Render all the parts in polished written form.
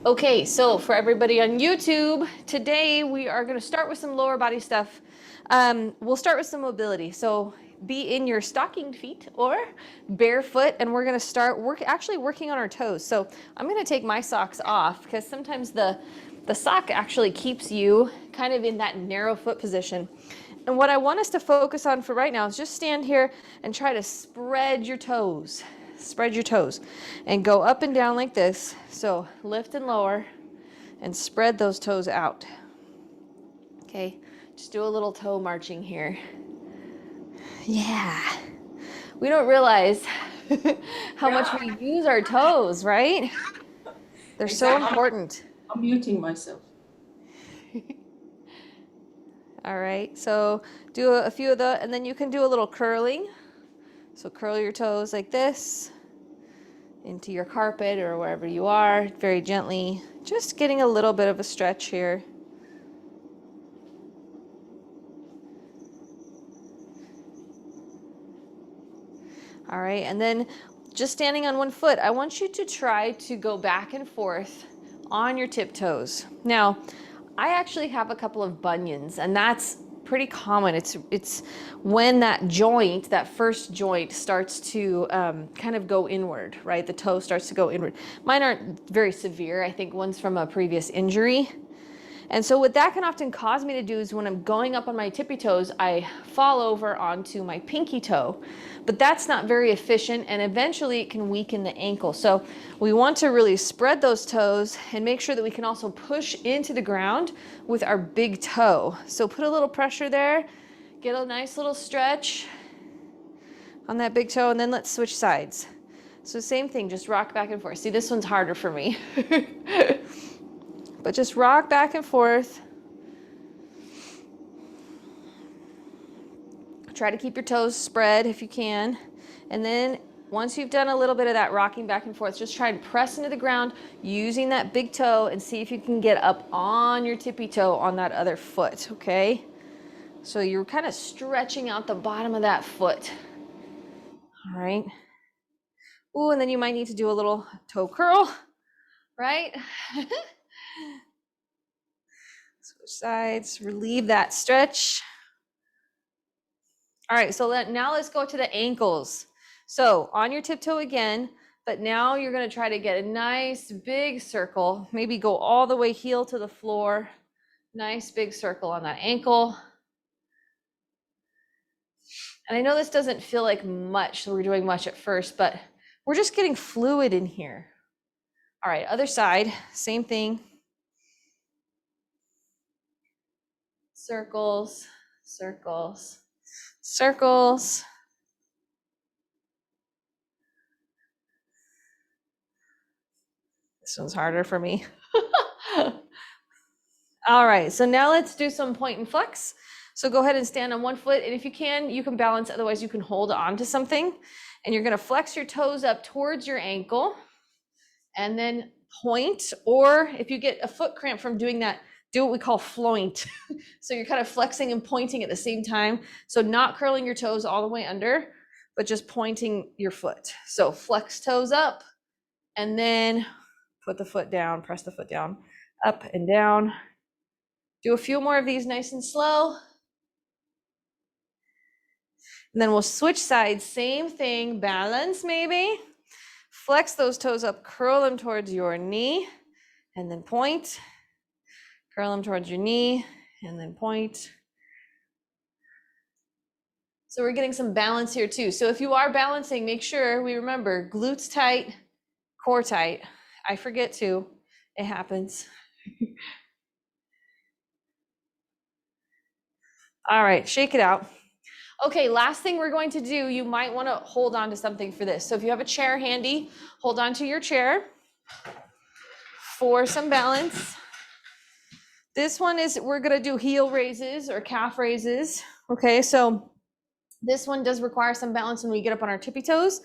Okay, so for everybody on YouTube, today we are going to start with some lower body stuff. We'll start with some mobility. So be in your stockinged feet or barefoot, and we're going to start actually working on our toes. So I'm going to take my socks off because sometimes the sock actually keeps you kind of in that narrow foot position. And what I want us to focus on for right now is just stand here and try to spread your toes. Spread your toes and go up and down like this. So lift and lower and spread those toes out. Okay, just do a little toe marching here. Yeah. We don't realize how much we use our toes, right? They're so important. I'm muting myself. All right, so do a few of the, and then you can do a little curling. So curl your toes like this into your carpet or wherever you are, very gently, just getting a little bit of a stretch here. All right, and then just standing on one foot, I want you to try to go back and forth on your tiptoes. Now, I actually have a couple of bunions, and that's pretty common. It's when that joint, that first joint, starts to kind of go inward, right? The toe starts to go inward. Mine aren't very severe. I think one's from a previous injury. And so what that can often cause me to do is when I'm going up on my tippy toes, I fall over onto my pinky toe. But that's not very efficient, and eventually it can weaken the ankle. So we want to really spread those toes and make sure that we can also push into the ground with our big toe. So put a little pressure there, get a nice little stretch on that big toe, and then let's switch sides. So same thing, just rock back and forth. See, this one's harder for me. But just rock back and forth. Try to keep your toes spread if you can. And then once you've done a little bit of that rocking back and forth, just try and press into the ground using that big toe and see if you can get up on your tippy toe on that other foot, okay? So you're kind of stretching out the bottom of that foot. All right. Ooh, and then you might need to do a little toe curl, right? Switch sides, relieve that stretch. All right, so now let's go to the ankles. So on your tiptoe again, but now you're gonna try to get a nice big circle, maybe go all the way heel to the floor. Nice big circle on that ankle. And I know this doesn't feel like much, so we're doing much at first, but we're just getting fluid in here. All right, other side, same thing. Circles, circles, circles. This one's harder for me. All right, so now let's do some point and flex. So go ahead and stand on one foot, and if you can balance, otherwise you can hold on to something. And you're gonna flex your toes up towards your ankle, and then point, or if you get a foot cramp from doing that, do what we call floint. So you're kind of flexing and pointing at the same time. So not curling your toes all the way under, but just pointing your foot. So flex toes up, and then put the foot down, press the foot down, up and down. Do a few more of these nice and slow. And then we'll switch sides, same thing, balance maybe. Flex those toes up, curl them towards your knee, and then point. Curl them towards your knee, and then point. So we're getting some balance here too. So if you are balancing, make sure we remember glutes tight, core tight. I forget to, it happens. All right, shake it out. Okay, last thing we're going to do, you might want to hold on to something for this. So if you have a chair handy, hold on to your chair for some balance. This one is, we're going to do heel raises or calf raises. Okay, so this one does require some balance when we get up on our tippy toes.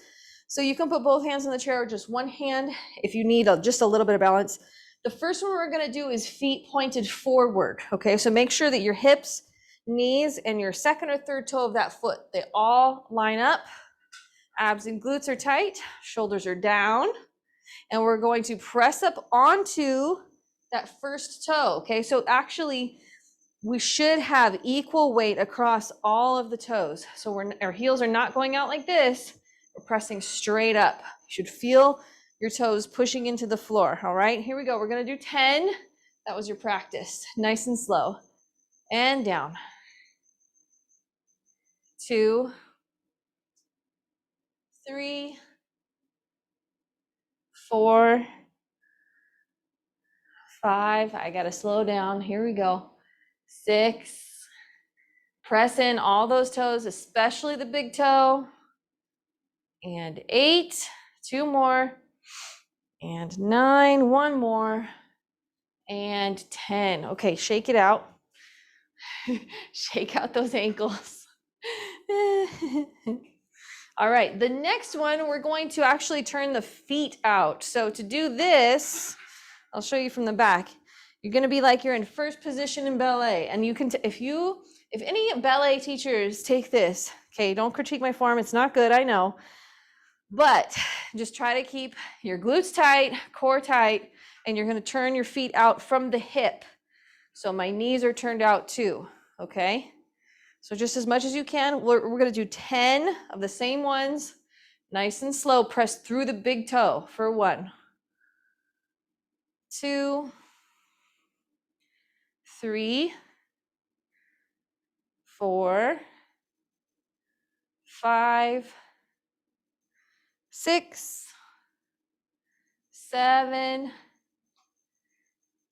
So you can put both hands on the chair or just one hand if you need just a little bit of balance. The first one we're going to do is feet pointed forward. Okay, so make sure that your hips, knees, and your second or third toe of that foot, they all line up. Abs and glutes are tight, shoulders are down. and we're going to press up onto that first toe. Okay, so actually we should have equal weight across all of the toes. So our heels are not going out like this. We're pressing straight up. You should feel your toes pushing into the floor. All right, here we go. We're gonna do 10. That was your practice. Nice and slow. And down. 2, 3, 4, 5. I gotta slow down. Here we go. 6. Press in all those toes, especially the big toe. And 8. 2 more. And 9. 1 more. And 10. Okay, shake it out. Shake out those ankles. All right, the next one, we're going to actually turn the feet out. So to do this, I'll show you from the back. You're gonna be like you're in first position in ballet. And you can, if any ballet teachers take this, okay, don't critique my form, it's not good, I know. But just try to keep your glutes tight, core tight, and you're gonna turn your feet out from the hip. So my knees are turned out too, okay? So just as much as you can, we're gonna do 10 of the same ones, nice and slow, press through the big toe for 1, 2, 3, 4, 5, 6, 7,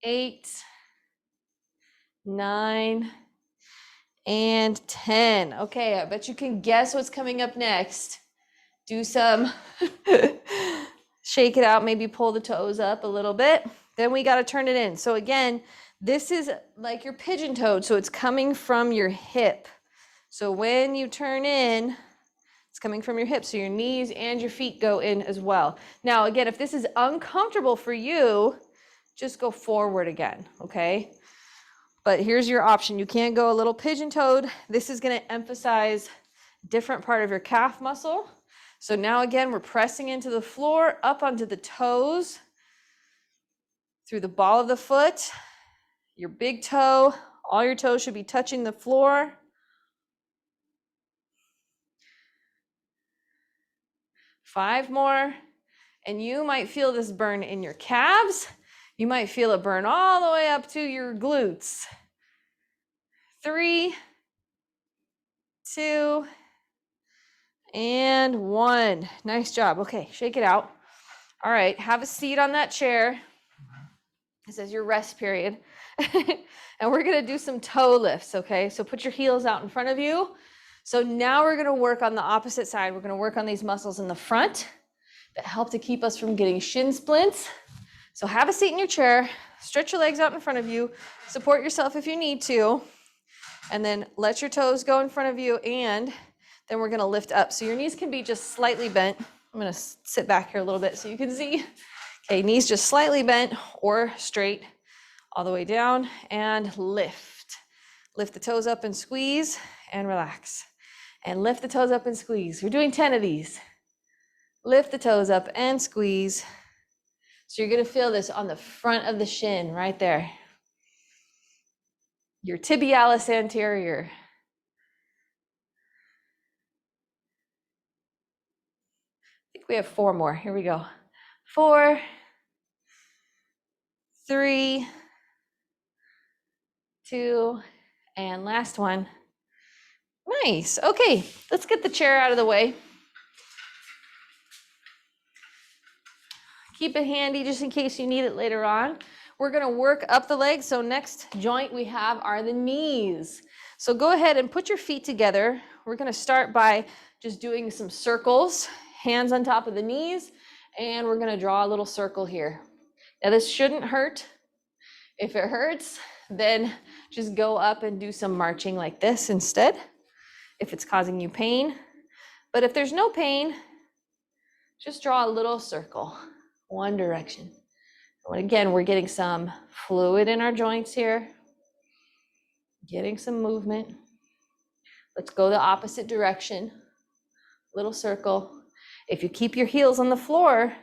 8, 9, and 10. Okay, I bet you can guess what's coming up next. Do some, shake it out, maybe pull the toes up a little bit. Then we got to turn it in. So again, this is like your pigeon toed, so it's coming from your hip. So when you turn in, it's coming from your hips, so your knees and your feet go in as well. Now, again, if this is uncomfortable for you, just go forward again, okay? But here's your option. You can't go a little pigeon-toed. This is gonna emphasize different part of your calf muscle. So now again, we're pressing into the floor, up onto the toes, through the ball of the foot, your big toe, all your toes should be touching the floor. 5 more, and you might feel this burn in your calves. You might feel it burn all the way up to your glutes. 3, 2, and 1. Nice job. Okay, shake it out. All right, have a seat on that chair. This is your rest period. And we're gonna do some toe lifts, okay? So put your heels out in front of you. So now we're gonna work on the opposite side. We're gonna work on these muscles in the front that help to keep us from getting shin splints. So have a seat in your chair, stretch your legs out in front of you, support yourself if you need to, and then let your toes go in front of you, and then we're gonna lift up. So your knees can be just slightly bent. I'm gonna sit back here a little bit so you can see. Okay, knees just slightly bent or straight all the way down, and lift. Lift the toes up and squeeze and relax. And lift the toes up and squeeze. We're doing 10 of these. Lift the toes up and squeeze. So you're gonna feel this on the front of the shin right there. Your tibialis anterior. I think we have 4 more. Here we go. 4, 3, 2, and last one. Nice. Okay, let's get the chair out of the way. Keep it handy just in case you need it later on. We're gonna work up the legs. So next joint we have are the knees. So go ahead and put your feet together. We're gonna start by just doing some circles, hands on top of the knees, and we're gonna draw a little circle here. Now this shouldn't hurt. If it hurts, then just go up and do some marching like this instead, if it's causing you pain. But if there's no pain, just draw a little circle, one direction. And again, we're getting some fluid in our joints here, getting some movement. Let's go the opposite direction, little circle. If you keep your heels on the floor,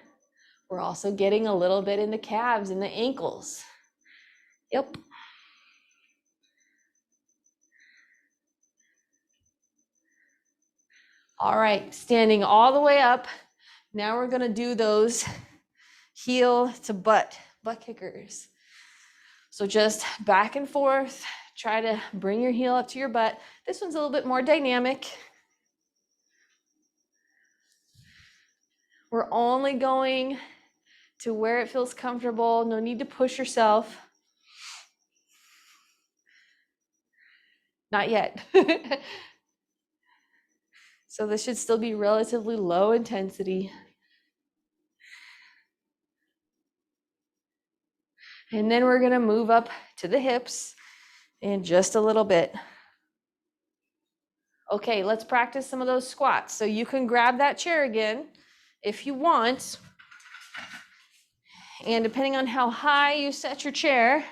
We're also getting a little bit in the calves and the ankles. Yep. All right, standing all the way up. Now we're gonna do those heel to butt kickers. So just back and forth, try to bring your heel up to your butt. This one's a little bit more dynamic. We're only going to where it feels comfortable. No need to push yourself. Not yet. So this should still be relatively low intensity. And then we're gonna move up to the hips in just a little bit. Okay, let's practice some of those squats. So you can grab that chair again if you want. And depending on how high you set your chair,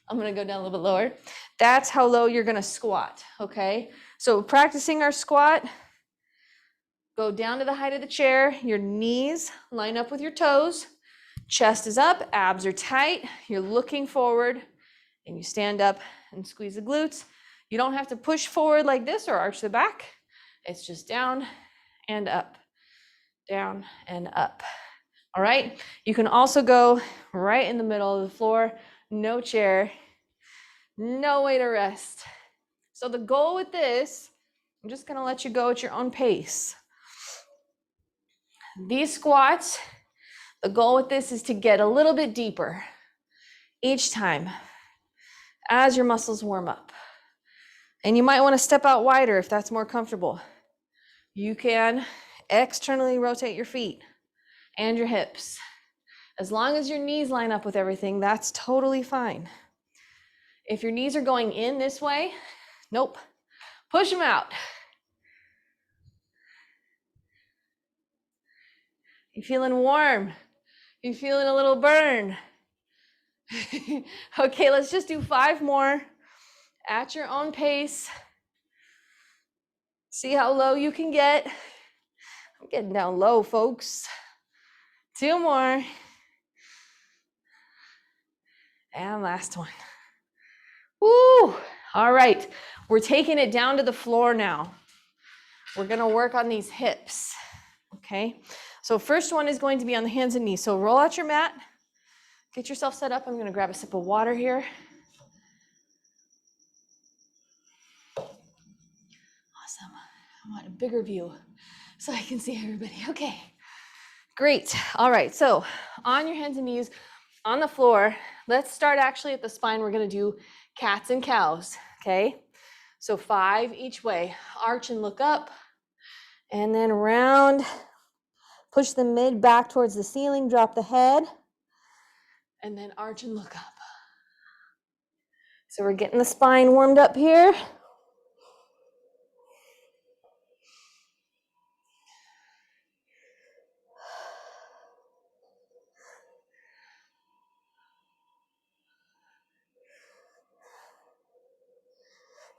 I'm gonna go down a little bit lower. That's how low you're gonna squat, okay? So practicing our squat, go down to the height of the chair, your knees line up with your toes, chest is up, abs are tight, you're looking forward, and you stand up and squeeze the glutes. You don't have to push forward like this or arch the back. It's just down and up, down and up. All right, you can also go right in the middle of the floor, no chair, no way to rest. So the goal with this, I'm just gonna let you go at your own pace. These squats, the goal with this is to get a little bit deeper each time as your muscles warm up. And you might want to step out wider if that's more comfortable. You can externally rotate your feet and your hips. As long as your knees line up with everything, that's totally fine. If your knees are going in this way, nope, push them out. You feeling warm? You feeling a little burn? Okay, let's just do 5 more at your own pace. See how low you can get. I'm getting down low, folks. 2 more. And last one. Woo! All right, we're taking it down to the floor now. We're gonna work on these hips, okay? So first one is going to be on the hands and knees. So roll out your mat, get yourself set up. I'm gonna grab a sip of water here. Awesome, I want a bigger view so I can see everybody. Okay, great. All right, so on your hands and knees, on the floor, let's start actually at the spine. We're gonna do cats and cows, okay? So 5 each way. Arch and look up, and then round. Push the mid back towards the ceiling, drop the head, and then arch and look up. So we're getting the spine warmed up here.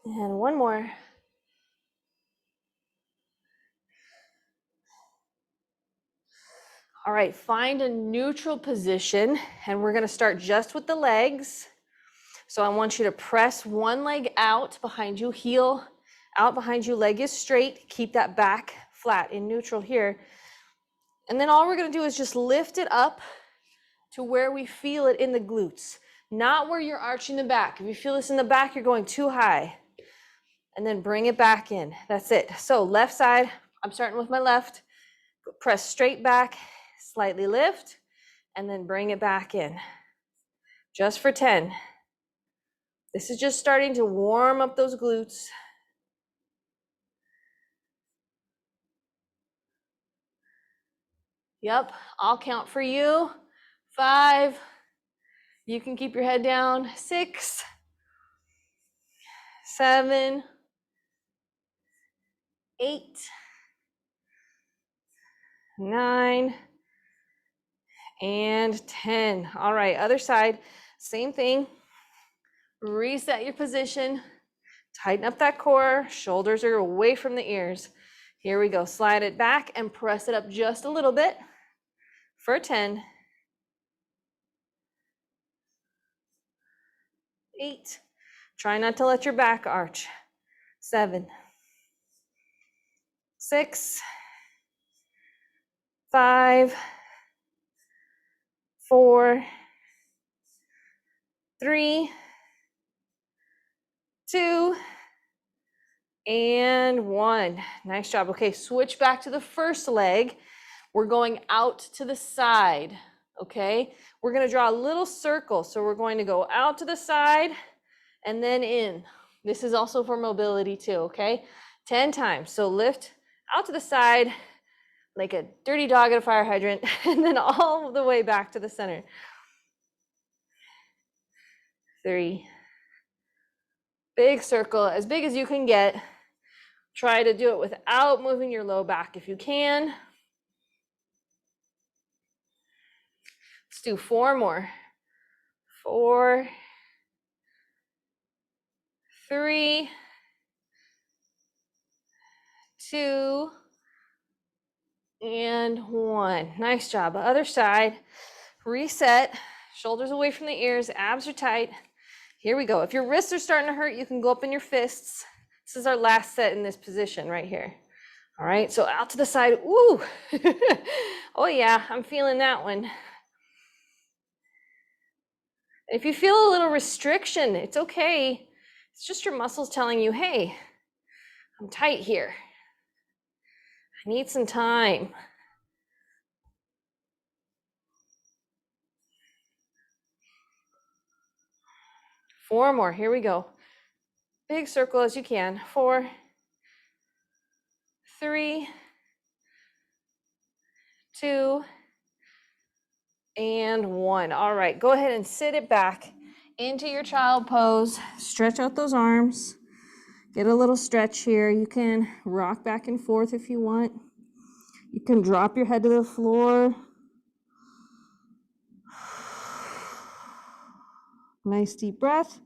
And one more. All right, find a neutral position, and we're gonna start just with the legs. So I want you to press one leg out behind you, heel out behind you, leg is straight, keep that back flat in neutral here. And then all we're gonna do is just lift it up to where we feel it in the glutes, not where you're arching the back. If you feel this in the back, you're going too high. And then bring it back in. That's it. So left side, I'm starting with my left. Press straight back, slightly lift, and then bring it back in. Just for 10. This is just starting to warm up those glutes. Yep, I'll count for you. 5. You can keep your head down. 6, 7, 8, 9, and 10. All right, other side, same thing. Reset your position. Tighten up that core. Shoulders are away from the ears. Here we go. Slide it back and press it up just a little bit. for 10, 8. Try not to let your back arch. 7, 6, 5, 4, 3, 2, and 1. Nice job. Okay, switch back to the first leg. We're going out to the side, okay? We're gonna draw a little circle. So we're going to go out to the side and then in. This is also for mobility too, okay? 10 times. So lift out to the side like a dirty dog at a fire hydrant, and then all the way back to the center. 3. Big circle, as big as you can get. Try to do it without moving your low back if you can. Let's do 4 more. 4, 3, 2, and 1. Nice job. Other side. Reset. Shoulders away from the ears. Abs are tight. Here we go. If your wrists are starting to hurt, you can go up in your fists. This is our last set in this position right here. All right, so out to the side. Ooh. Oh yeah, I'm feeling that one. If you feel a little restriction, it's okay. It's just your muscles telling you, hey, I'm tight here. I need some time. Four more. Here we go. Big circle as you can. 4, 3, 2, and 1. All right, go ahead and sit it back into your child pose. Stretch out those arms. Get a little stretch here. You can rock back and forth if you want. You can drop your head to the floor. Nice deep breath.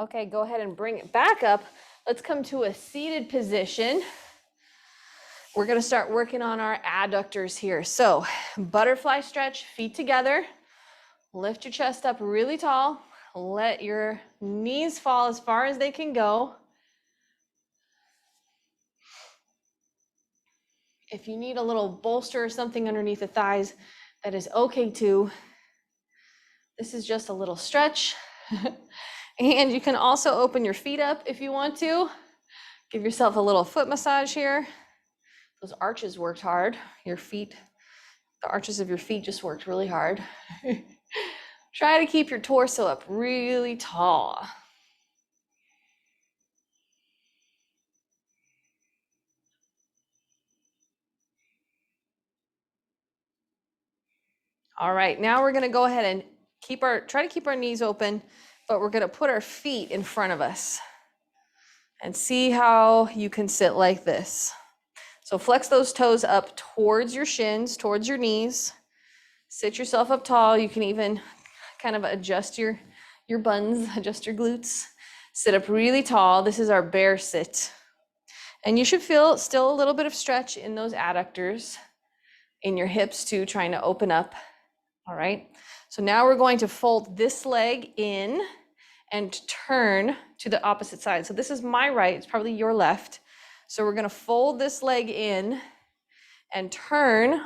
Okay, go ahead and bring it back up. Let's come to a seated position. We're gonna start working on our adductors here. So butterfly stretch, feet together. Lift your chest up really tall. Let your knees fall as far as they can go. If you need a little bolster or something underneath the thighs, that is okay too. This is just a little stretch. And you can also open your feet up if you want to. Give yourself a little foot massage here. Those arches worked hard. Your feet, the arches of your feet just worked really hard. Try to keep your torso up really tall. All right, now we're gonna go ahead and try to keep our knees open, but we're gonna put our feet in front of us and see how you can sit like this. So flex those toes up towards your shins, towards your knees. Sit yourself up tall. You can even kind of adjust your buns, adjust your glutes. Sit up really tall. This is our bear sit. And you should feel still a little bit of stretch in those adductors, in your hips too, trying to open up. All right. So now we're going to fold this leg in and turn to the opposite side. So this is my right, it's probably your left. So we're gonna fold this leg in and turn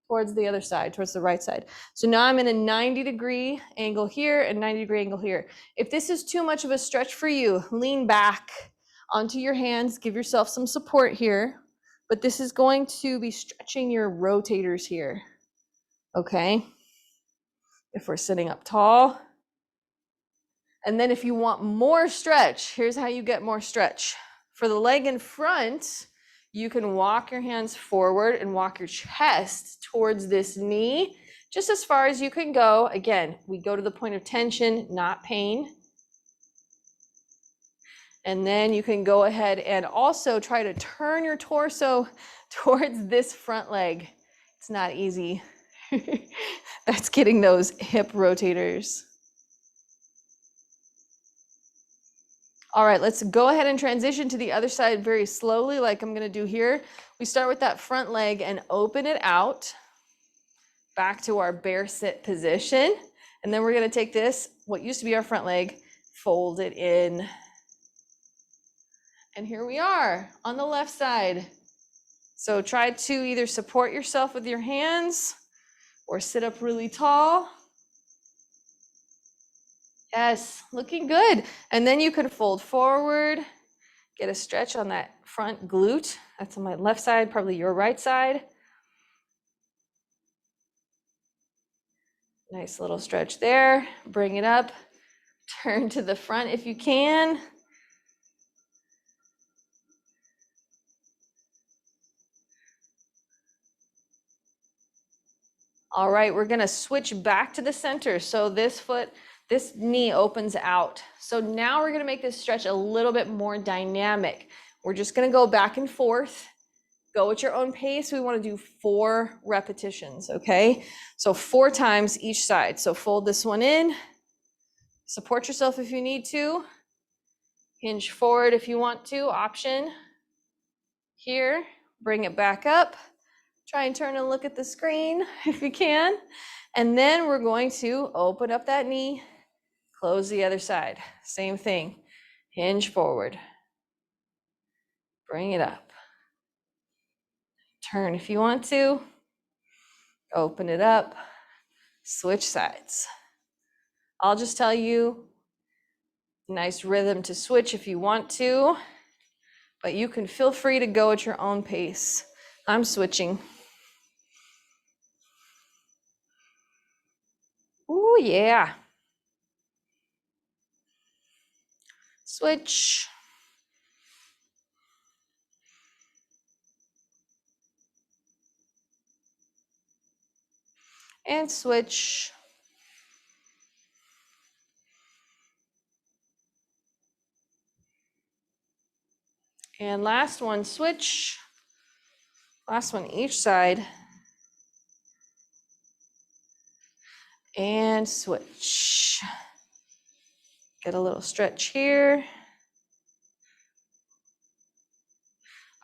towards the other side, towards the right side. So now I'm in a 90-degree angle here and 90-degree angle here. If this is too much of a stretch for you, lean back onto your hands, give yourself some support here, but this is going to be stretching your rotators here, okay? If we're sitting up tall. And then if you want more stretch, here's how you get more stretch. For the leg in front, you can walk your hands forward and walk your chest towards this knee, just as far as you can go. Again, we go to the point of tension, not pain. And then you can go ahead and also try to turn your torso towards this front leg. It's not easy. That's getting those hip rotators. All right, let's go ahead and transition to the other side very slowly, like I'm gonna do here. We start with that front leg and open it out back to our bear sit position. And then we're gonna take this, what used to be our front leg, fold it in. And here we are on the left side. So try to either support yourself with your hands or sit up really tall. Yes, looking good. And then you can fold forward, get a stretch on that front glute. That's on my left side, probably your right side. Nice little stretch there. Bring it up, turn to the front if you can. All right, we're gonna switch back to the center. So this knee opens out. So now we're gonna make this stretch a little bit more dynamic. We're just gonna go back and forth. Go at your own pace. We wanna do 4 repetitions, okay? So 4 times each side. So fold this one in, support yourself if you need to, hinge forward if you want to, option. Here, bring it back up. Try and turn and look at the screen if you can. And then we're going to open up that knee, close the other side. Same thing, hinge forward. Bring it up. Turn if you want to. Open it up. Switch sides. I'll just tell you, nice rhythm to switch if you want to, but you can feel free to go at your own pace. I'm switching. Ooh, yeah. Switch. And switch. And last one, switch. Last one each side. And switch. Get a little stretch here.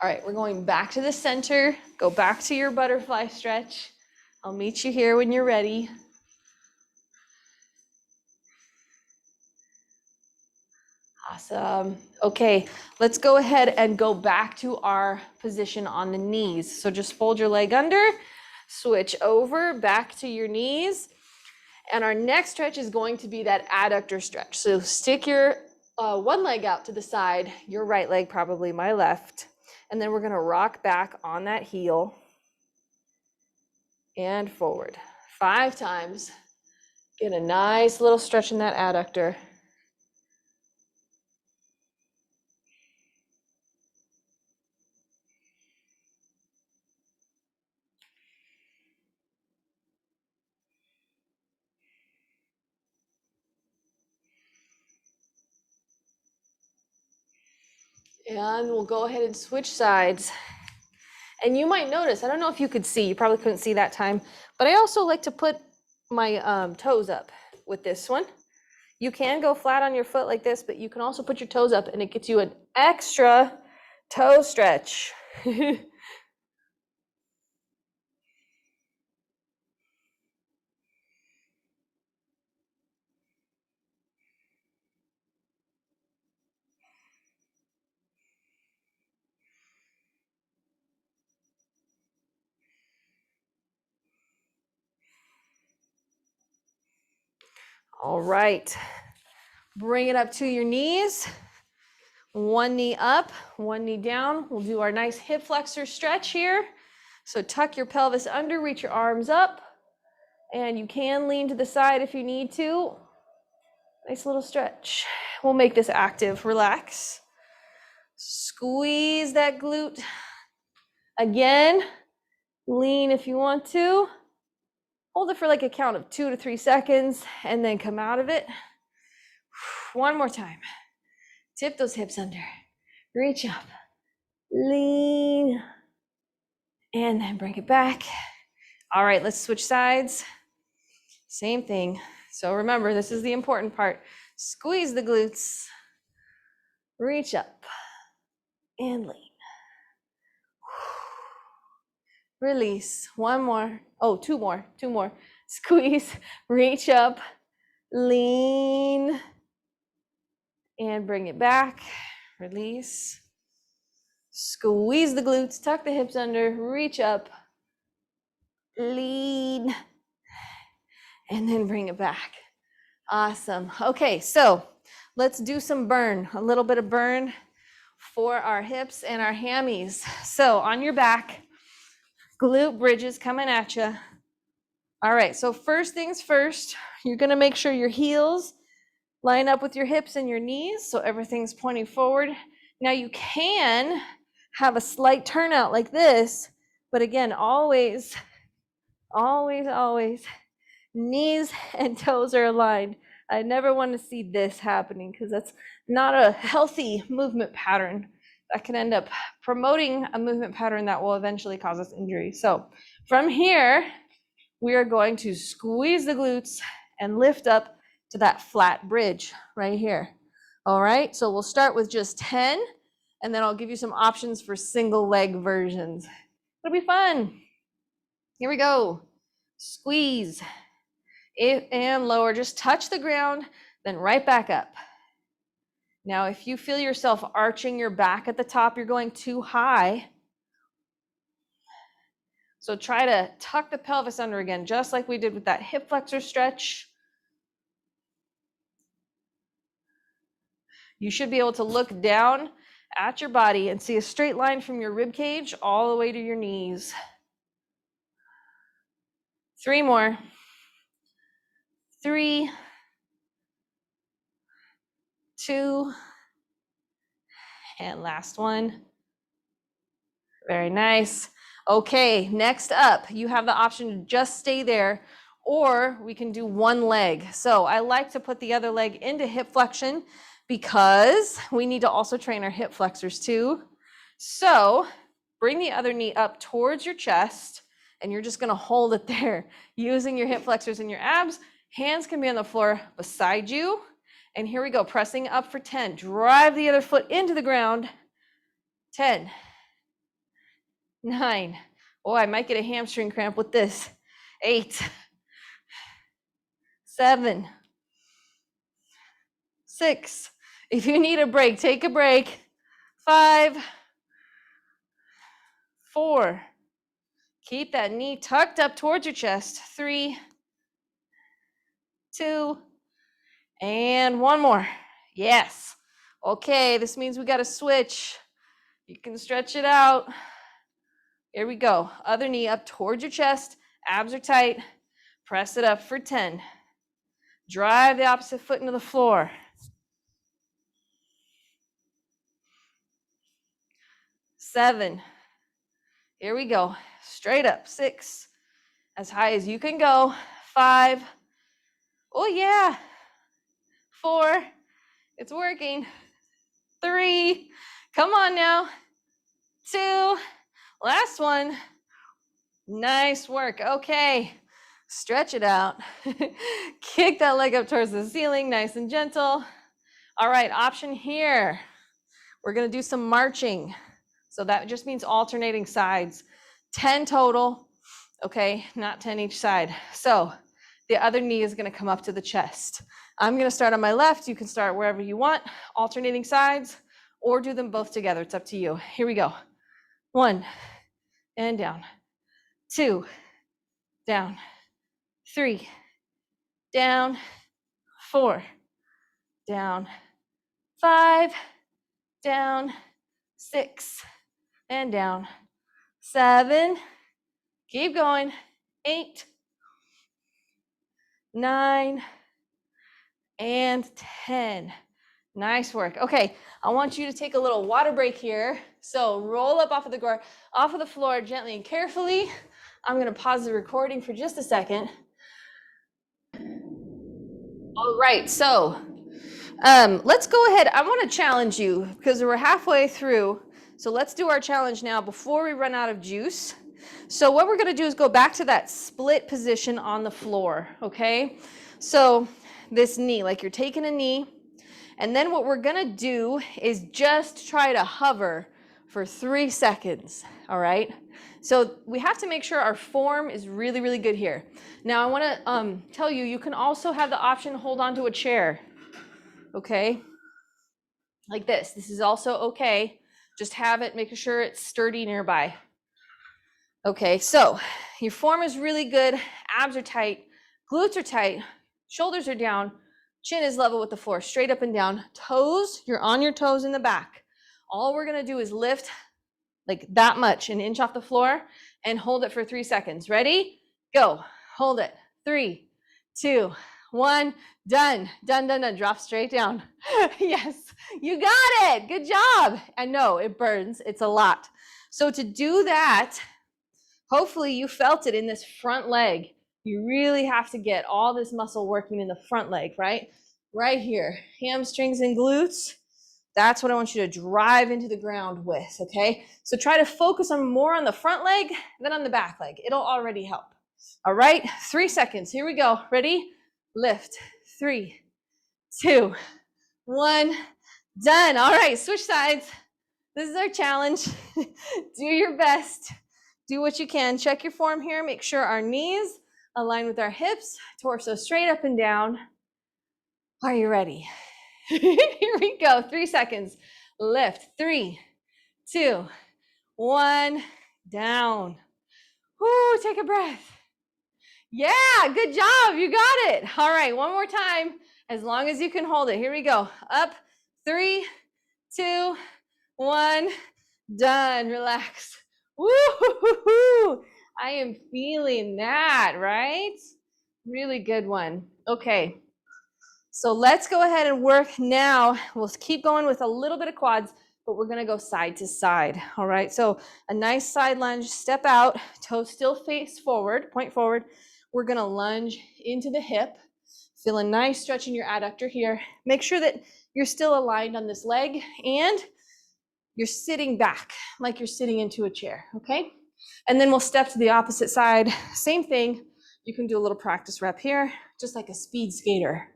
All right, we're going back to the center. Go back to your butterfly stretch. I'll meet you here when you're ready. Awesome. Okay, let's go ahead and go back to our position on the knees. So just fold your leg under, switch over back to your knees. And our next stretch is going to be that adductor stretch. So stick your one leg out to the side, your right leg, probably my left. And then we're gonna rock back on that heel and forward. 5 times. Get a nice little stretch in that adductor. And we'll go ahead and switch sides. And you might notice, I don't know if you could see, you probably couldn't see that time, but I also like to put my toes up with this one. You can go flat on your foot like this, but you can also put your toes up and it gets you an extra toe stretch. All right, bring it up to your knees. One knee up, one knee down. We'll do our nice hip flexor stretch here. So tuck your pelvis under, reach your arms up, and you can lean to the side if you need to. Nice little stretch. We'll make this active, relax. Squeeze that glute. Again, lean if you want to. Hold it for like a count of 2 to 3 seconds and then come out of it. One more time. Tip those hips under. Reach up. Lean. And then bring it back. All right, let's switch sides. Same thing. So remember, this is the important part. Squeeze the glutes, reach up, and lean. Release. One more. Oh, two more. Squeeze, reach up, lean, and bring it back. Release. Squeeze the glutes, tuck the hips under, reach up, lean, and then bring it back. Awesome. Okay, so let's do some burn, a little bit of burn for our hips and our hammies. So on your back, glute bridges coming at you. All right, so first things first, you're gonna make sure your heels line up with your hips and your knees, so everything's pointing forward. Now you can have a slight turnout like this, but again, always, knees and toes are aligned. I never want to see this happening because that's not a healthy movement pattern. That can end up promoting a movement pattern that will eventually cause us injury. So from here, we are going to squeeze the glutes and lift up to that flat bridge right here. All right, so we'll start with just 10, and then I'll give you some options for single leg versions. It'll be fun. Here we go. Squeeze and lower, just touch the ground, then right back up. Now, if you feel yourself arching your back at the top, you're going too high. So try to tuck the pelvis under again, just like we did with that hip flexor stretch. You should be able to look down at your body and see a straight line from your rib cage all the way to your knees. 3 more. 3, 2, and last one. Very nice. Okay, next up, you have the option to just stay there, or we can do one leg. So I like to put the other leg into hip flexion because we need to also train our hip flexors too. So bring the other knee up towards your chest, and you're just gonna hold it there using your hip flexors and your abs. Hands can be on the floor beside you. And here we go, pressing up for 10. Drive the other foot into the ground. 10, 9. Oh, I might get a hamstring cramp with this. 8, 7, 6. If you need a break, take a break. 5, 4. Keep that knee tucked up towards your chest. 3, 2, and one more. Yes. Okay, this means we got to switch. You can stretch it out. Here we go. Other knee up towards your chest. Abs are tight. Press it up for 10. Drive the opposite foot into the floor. 7. Here we go. Straight up. 6. As high as you can go. 5. Oh, yeah. 4. It's working. 3. Come on now. 2. Last one. Nice work. Okay. Stretch it out. Kick that leg up towards the ceiling, nice and gentle. All right, option here. We're going to do some marching. So that just means alternating sides. 10 total, okay, not 10 each side. So the other knee is going to come up to the chest. I'm going to start on my left. You can start wherever you want, alternating sides, or do them both together. It's up to you. Here we go. 1, and down. 2, down. 3, down. 4, down. 5, down. 6, and down. 7, keep going. 8, 9, and 10. Nice work. Okay, I want you to take a little water break here. So roll up off of the floor gently and carefully. I'm going to pause the recording for just a second. All right, so let's go ahead. I want to challenge you because we're halfway through. So let's do our challenge now before we run out of juice. So what we're gonna do is go back to that split position on the floor, okay? So this knee, like you're taking a knee, and then what we're gonna do is just try to hover for 3 seconds, all right? So we have to make sure our form is really, really good here. Now I wanna tell you, you can also have the option to hold on to a chair, okay? Like this. This is also okay. Just have it, making sure it's sturdy nearby. Okay, so your form is really good. Abs are tight, glutes are tight, shoulders are down, chin is level with the floor, straight up and down. Toes, you're on your toes in the back. All we're gonna do is lift like that much, an inch off the floor, and hold it for 3 seconds. Ready? Go. Hold it. 3, 2, 1. Done. Done, done, done. Drop straight down. Yes, you got it. Good job. I know it burns. It's a lot. So to do that, hopefully you felt it in this front leg. You really have to get all this muscle working in the front leg, right? Right here. Hamstrings and glutes. That's what I want you to drive into the ground with, okay? So try to focus on more on the front leg than on the back leg. It'll already help. All right, 3 seconds. Here we go. Ready? Lift. 3, 2, 1. Done. All right, switch sides. This is our challenge. Do your best. Do what you can. Check your form here. Make sure our knees align with our hips, torso straight up and down. Are you ready? Here we go. 3 seconds. Lift. 3, 2, 1. Down. Whoo, take a breath. Yeah, good job. You got it. All right, one more time. As long as you can hold it. Here we go. Up. 3, 2, 1. Done. Relax. Woo-hoo-hoo-hoo. I am feeling that, right? Really good one. Okay. So let's go ahead and work now. We'll keep going with a little bit of quads, but we're gonna go side to side, all right? So a nice side lunge, step out, toes still face forward, point forward. We're gonna lunge into the hip. Feel a nice stretch in your adductor here. Make sure that you're still aligned on this leg and you're sitting back like you're sitting into a chair, okay? And then we'll step to the opposite side. Same thing. You can do a little practice rep here, just like a speed skater.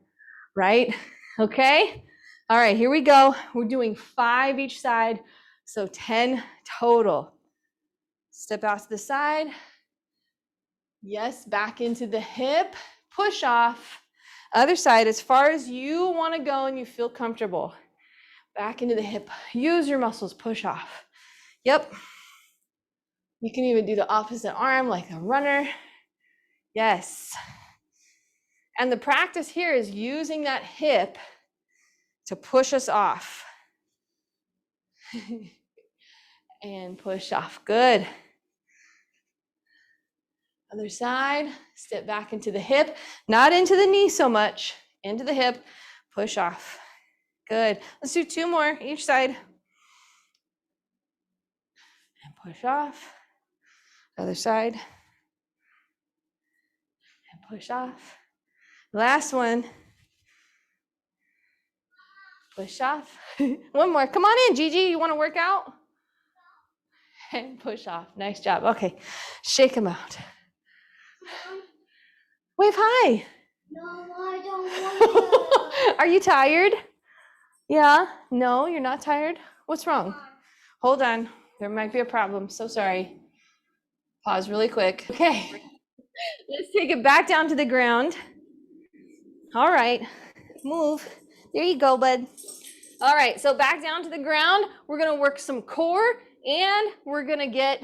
Right? Okay. All right, here we go. We're doing 5 each side, so 10 total. Step out to the side. Yes, back into the hip. Push off. Other side, as far as you want to go and you feel comfortable. Back into the hip. Use your muscles. Push off. Yep. You can even do the opposite arm like a runner. Yes. And the practice here is using that hip to push us off. And push off. Good. Other side. Step back into the hip. Not into the knee so much. Into the hip. Push off. Good. Let's do 2 more each side. And push off. Other side. And push off. Last one. Push off. One more. Come on in, Gigi. You want to work out? And push off. Nice job. Okay. Shake them out. Wave hi. No, I don't want to. Are you tired? Yeah? No, you're not tired? What's wrong? Hold on. There might be a problem. So sorry. Pause really quick. Okay. Let's take it back down to the ground. All right. Move. There you go, bud. All right. So back down to the ground. We're going to work some core and we're going to get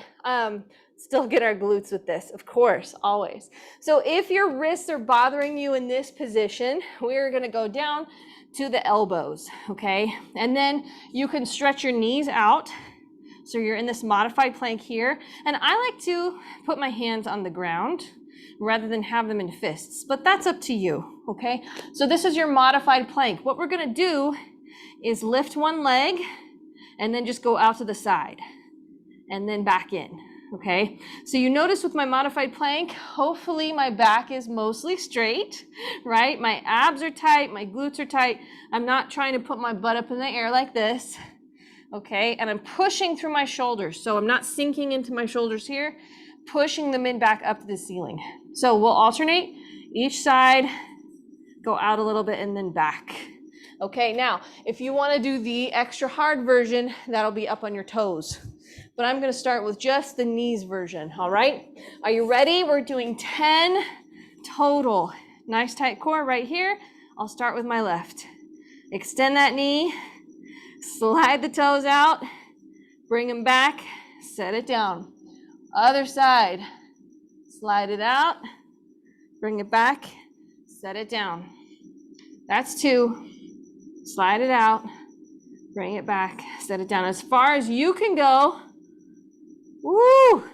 still get our glutes with this, of course, always. So if your wrists are bothering you in this position, we're going to go down to the elbows, okay? And then you can stretch your knees out. So you're in this modified plank here. And I like to put my hands on the ground rather than have them in fists, but that's up to you, okay? So this is your modified plank. What we're gonna do is lift one leg and then just go out to the side and then back in, okay? So you notice with my modified plank, hopefully my back is mostly straight, right? My abs are tight, my glutes are tight. I'm not trying to put my butt up in the air like this, okay? And I'm pushing through my shoulders. So I'm not sinking into my shoulders here. pushing the mid back up to the ceiling. So we'll alternate each side, go out a little bit and then back. Okay, now if you want to do the extra hard version, that'll be up on your toes. But I'm going to start with just the knees version. All right, are you ready? We're doing 10 total. Nice tight core right here. I'll start with my left. Extend that knee, slide the toes out, bring them back, set it down. Other side, slide it out, bring it back, set it down. That's 2. Slide it out, bring it back, set it down as far as you can go. Woo!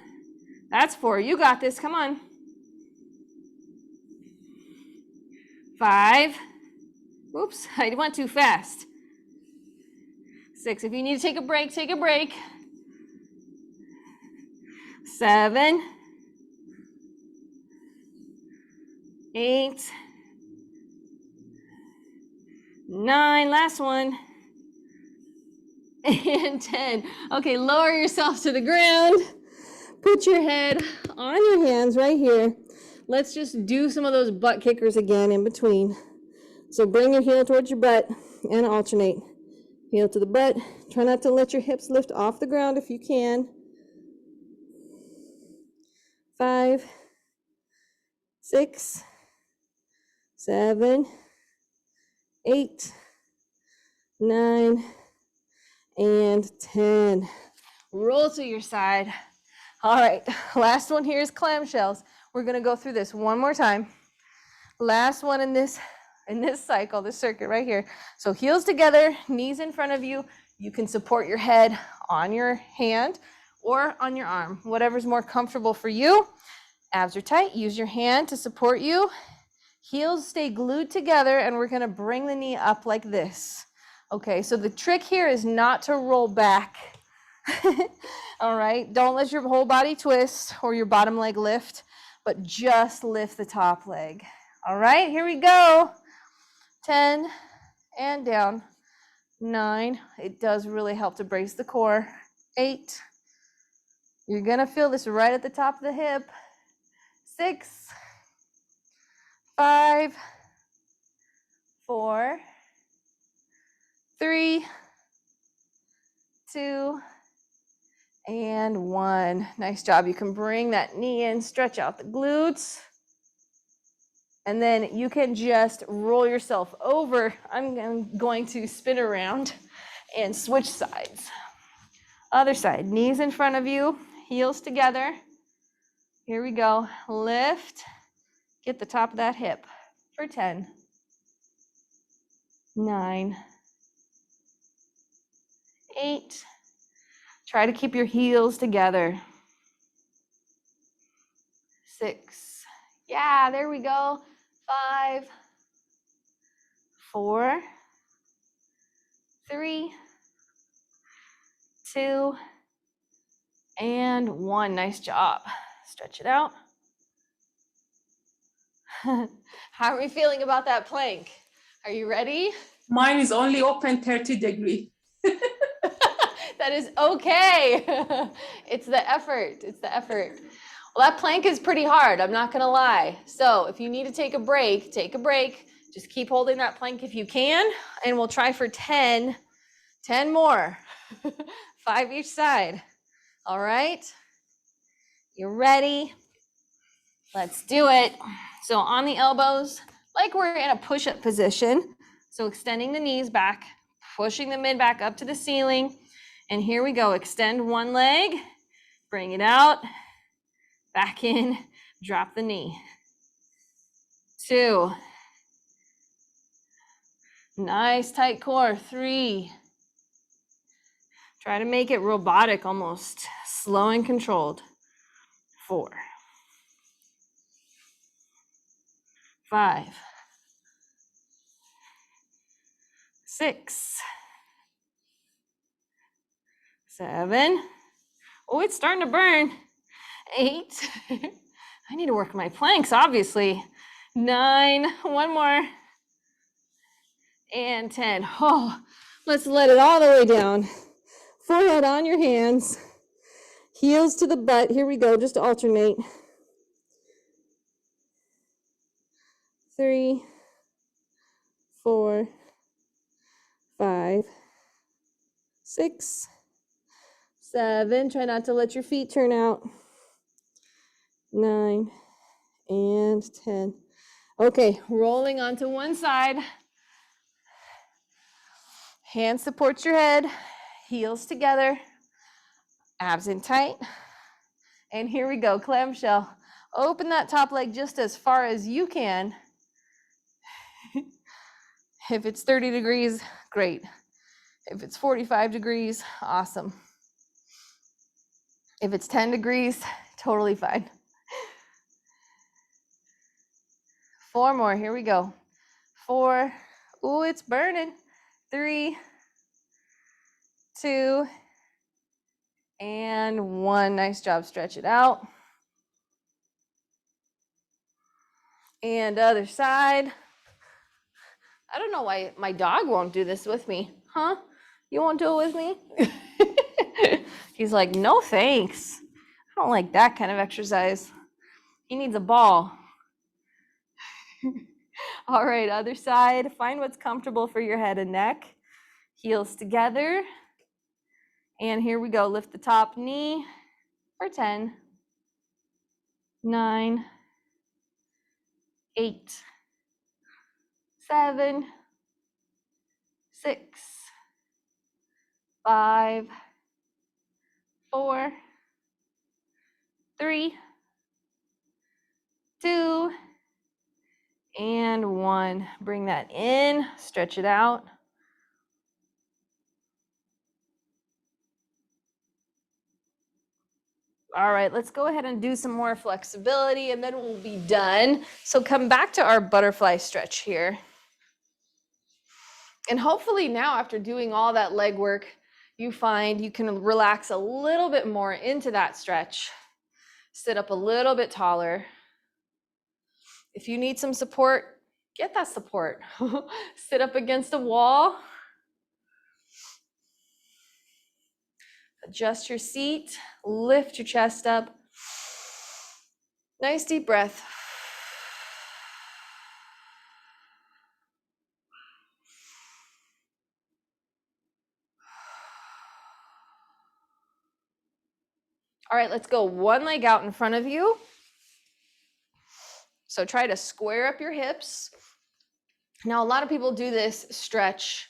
That's 4. You got this. Come on. 5. Oops, I went too fast. 6. If you need to take a break, take a break. 7. 8. 9, last one, and 10. Okay, lower yourself to the ground. Put your head on your hands right here. Let's just do some of those butt kickers again in between. So bring your heel towards your butt and alternate. Heel to the butt. Try not to let your hips lift off the ground if you can. 5, 6, 7, 8, 9, and 10. Roll to your side. All right, last one here is clam shells. We're gonna go through this one more time. Last one in this cycle, this circuit right here. So heels together, knees in front of you. You can support your head on your hand or on your arm, whatever's more comfortable for you. Abs are tight, use your hand to support you. Heels stay glued together, and we're gonna bring the knee up like this. Okay, so the trick here is not to roll back. All right, don't let your whole body twist or your bottom leg lift, but just lift the top leg. All right, here we go. 10 and down. 9, it does really help to brace the core. 8, you're gonna feel this right at the top of the hip. 6, 5, 4, 3, 2, and 1. Nice job. You can bring that knee in, stretch out the glutes, and then you can just roll yourself over. I'm going to spin around and switch sides. Other side, knees in front of you, heels together. Here we go. Lift, get the top of that hip for 10, 9, 8. Try to keep your heels together. 6. Yeah, there we go. 5, 4, 3, 2, and 1. Nice job. Stretch it out. How are we feeling about that plank? Are you ready? Mine is only open 30 degrees. That is okay. It's the effort. It's the effort. Well, that plank is pretty hard. I'm not going to lie. So if you need to take a break, take a break. Just keep holding that plank if you can. And we'll try for 10 more. 5 each side. All right. You ready? Let's do it. So on the elbows, like we're in a push-up position. So extending the knees back, pushing the mid back up to the ceiling. And here we go. Extend one leg, bring it out, back in, drop the knee. 2. Nice tight core. 3. Try to make it robotic almost, slow and controlled. 4. 5. 6. 7. Oh, it's starting to burn. 8. I need to work my planks, obviously. 9. One more. And 10. Oh, let's let it all the way down. Forehead on your hands. Heels to the butt. Here we go. Just alternate. 3, 4, 5, 6, 7. Try not to let your feet turn out. 9 and 10. Okay, rolling onto one side. Hand supports your head, heels together, abs in tight. And here we go, clamshell. Open that top leg just as far as you can. If it's 30 degrees, great. If it's 45 degrees, awesome. If it's 10 degrees, totally fine. 4 more, here we go. 4, ooh, it's burning. 3, 2, and 1. Nice job, stretch it out. And other side. I don't know why my dog won't do this with me. Huh? You won't do it with me? He's like, no thanks. I don't like that kind of exercise. He needs a ball. All right, other side. Find what's comfortable for your head and neck. Heels together. And here we go. Lift the top knee for 10, 9, 8, 7, 6, 5, 4, 3, 2, and 1. Bring that in, stretch it out. All right, let's go ahead and do some more flexibility and then we'll be done. So come back to our butterfly stretch here. And hopefully now, after doing all that leg work, you find you can relax a little bit more into that stretch. Sit up a little bit taller. If you need some support, get that support. Sit up against a wall. Adjust your seat, lift your chest up. Nice deep breath. All right, let's go one leg out in front of you. So try to square up your hips. Now, a lot of people do this stretch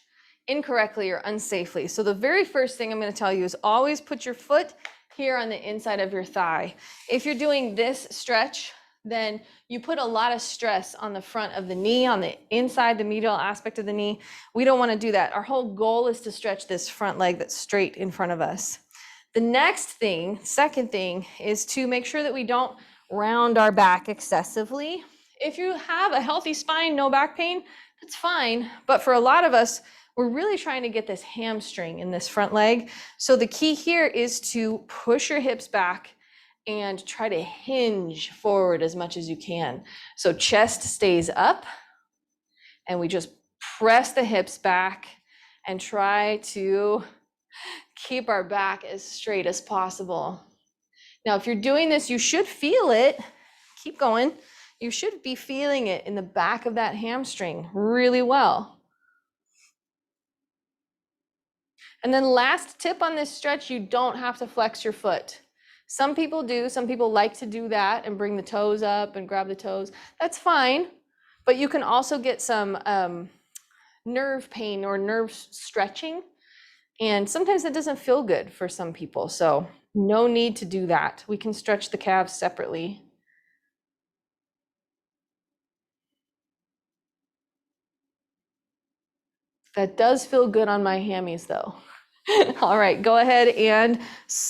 incorrectly or unsafely. So the very first thing I'm going to tell you is always put your foot here on the inside of your thigh. If you're doing this stretch, then you put a lot of stress on the front of the knee, on the inside, the medial aspect of the knee. We don't want to do that. Our whole goal is to stretch this front leg that's straight in front of us. The next thing, second thing, is to make sure that we don't round our back excessively. If you have a healthy spine, no back pain, that's fine. But for a lot of us, we're really trying to get this hamstring in this front leg. So the key here is to push your hips back and try to hinge forward as much as you can. So chest stays up and we just press the hips back and try to keep our back as straight as possible. Now, if you're doing this, you should feel it. Keep going. You should be feeling it in the back of that hamstring really well. And then last tip on this stretch, you don't have to flex your foot. Some people do. Some people like to do that and bring the toes up and grab the toes. That's fine. But you can also get some nerve pain or nerve stretching. And sometimes it doesn't feel good for some people. So no need to do that. We can stretch the calves separately. That does feel good on my hammies though. All right, go ahead and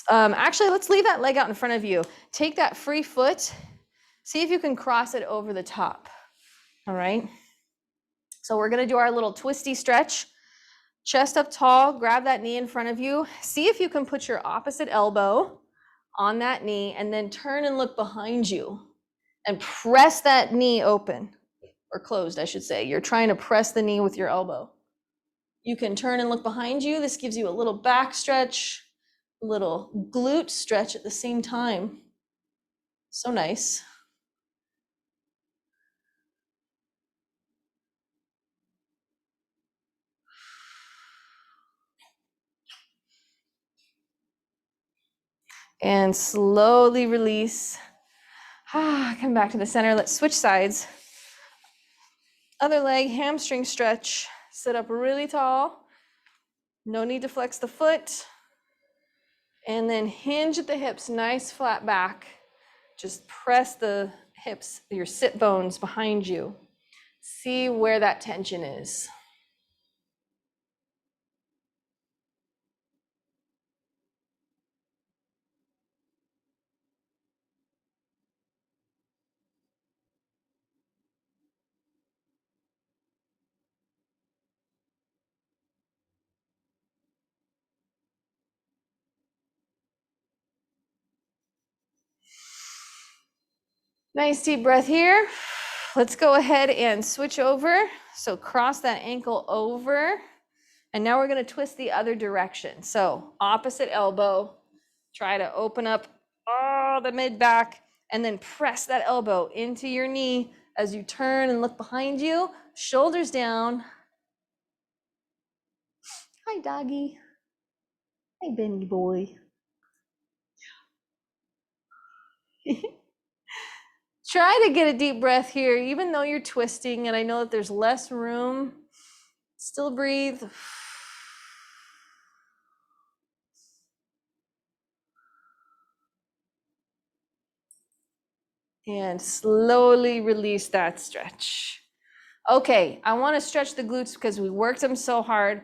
actually let's leave that leg out in front of you. Take that free foot, see if you can cross it over the top. All right, so we're gonna do our little twisty stretch. Chest up tall, grab that knee in front of you. See if you can put your opposite elbow on that knee and then turn and look behind you and press that knee open, or closed, I should say. You're trying to press the knee with your elbow. You can turn and look behind you. This gives you a little back stretch, little glute stretch at the same time. So nice. And slowly release. Come back to the center. Let's switch sides. Other leg, hamstring stretch. Sit up really tall. No need to flex the foot. And then hinge at the hips, nice flat back. Just press the hips, your sit bones behind you. See where that tension is. Nice deep breath here. Let's go ahead and switch over. So cross that ankle over. And now we're going to twist the other direction. So opposite elbow. Try to open up all the mid back and then press that elbow into your knee as you turn and look behind you. Shoulders down. Hi, doggy. Hi, Benny boy. Try to get a deep breath here, even though you're twisting, and I know that there's less room. Still breathe. And slowly release that stretch. Okay, I want to stretch the glutes because we worked them so hard.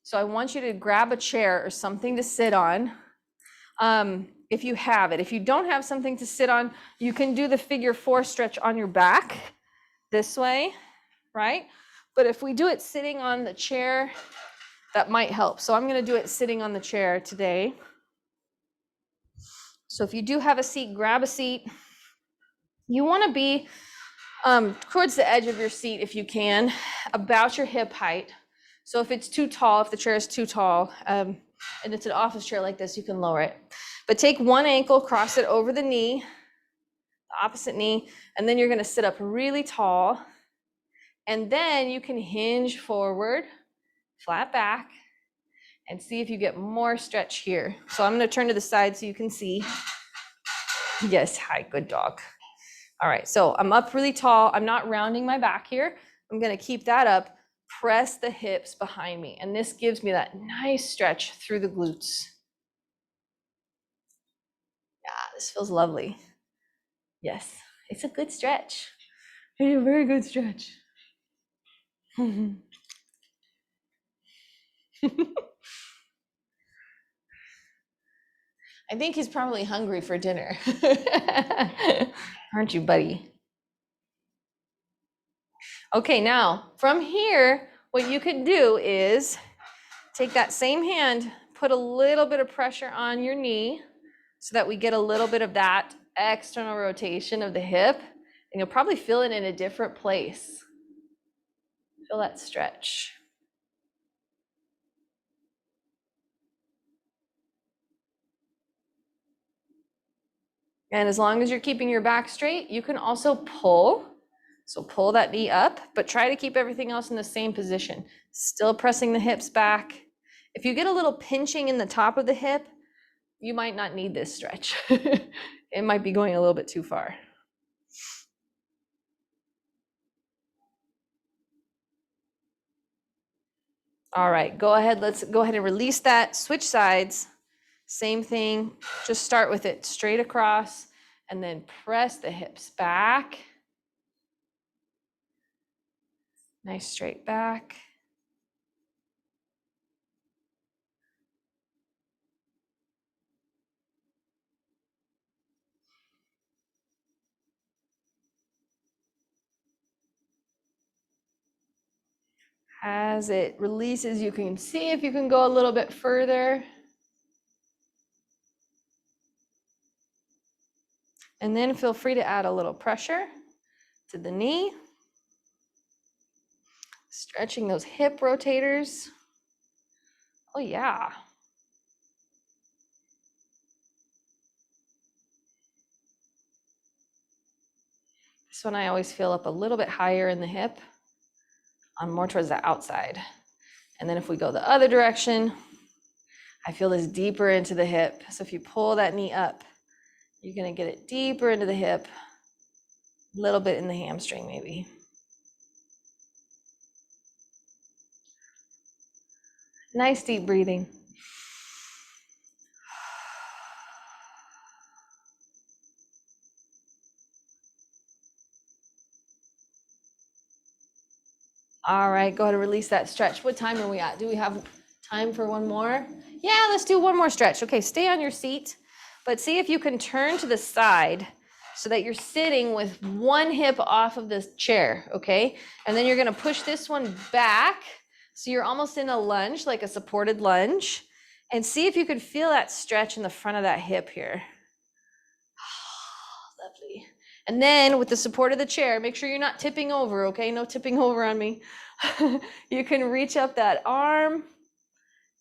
So I want you to grab a chair or something to sit on. If you have it. If you don't have something to sit on, you can do the figure 4 stretch on your back this way, right? But if we do it sitting on the chair, that might help. So I'm going to do it sitting on the chair today. So if you do have a seat, grab a seat. You want to be towards the edge of your seat if you can, about your hip height. So if it's too tall, if the chair is too tall, and it's an office chair like this, you can lower it. But take one ankle, cross it over the knee, the opposite knee, and then you're going to sit up really tall. And then you can hinge forward, flat back, and see if you get more stretch here. So I'm going to turn to the side so you can see. Yes, hi, good dog. All right, so I'm up really tall. I'm not rounding my back here. I'm going to keep that up. Press the hips behind me. And this gives me that nice stretch through the glutes. Yeah, this feels lovely. Yes, it's a good stretch. It's a very good stretch. I think he's probably hungry for dinner. Aren't you, buddy? Okay, now from here, what you could do is take that same hand, put a little bit of pressure on your knee so that we get a little bit of that external rotation of the hip, and you'll probably feel it in a different place. Feel that stretch. And as long as you're keeping your back straight, you can also pull. So pull that knee up, but try to keep everything else in the same position. Still pressing the hips back. If you get a little pinching in the top of the hip, you might not need this stretch. It might be going a little bit too far. All right, go ahead. Let's go ahead and release that. Switch sides. Same thing. Just start with it straight across and then press the hips back. Nice straight back. As it releases, you can see if you can go a little bit further. And then feel free to add a little pressure to the knee. Stretching those hip rotators. Oh yeah. This one I always feel up a little bit higher in the hip, on more towards the outside. And then if we go the other direction, I feel this deeper into the hip. So if you pull that knee up, you're gonna get it deeper into the hip, a little bit in the hamstring maybe. Nice deep breathing. All right, go ahead and release that stretch. What time are we at? Do we have time for one more? Yeah, let's do one more stretch. Okay, stay on your seat, but see if you can turn to the side so that you're sitting with one hip off of this chair, okay? And then you're gonna push this one back so you're almost in a lunge, like a supported lunge. And see if you can feel that stretch in the front of that hip here. Lovely. And then with the support of the chair, make sure you're not tipping over, okay? No tipping over on me. You can reach up that arm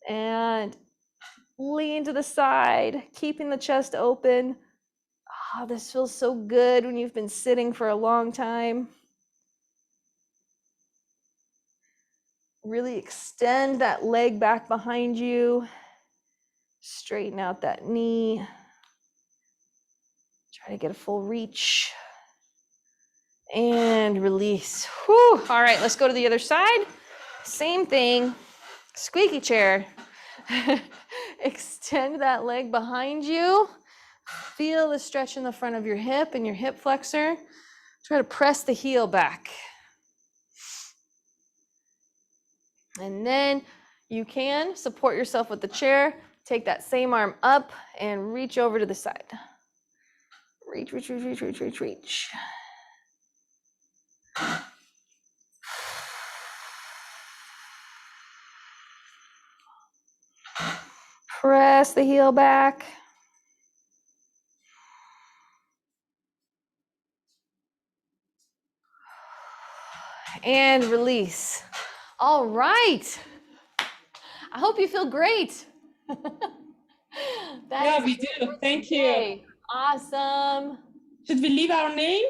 and lean to the side, keeping the chest open. Oh, this feels so good when you've been sitting for a long time. Really extend that leg back behind you. Straighten out that knee. Try to get a full reach. And release. Whew. All right, let's go to the other side. Same thing. Squeaky chair. Extend that leg behind you. Feel the stretch in the front of your hip and your hip flexor. Try to press the heel back. And then you can support yourself with the chair. Take that same arm up and reach over to the side. Reach, reach, reach, reach, reach, reach, reach. Press the heel back. And release. All right. I hope you feel great. Yeah, we do. Thank you. Awesome. Should we leave our name?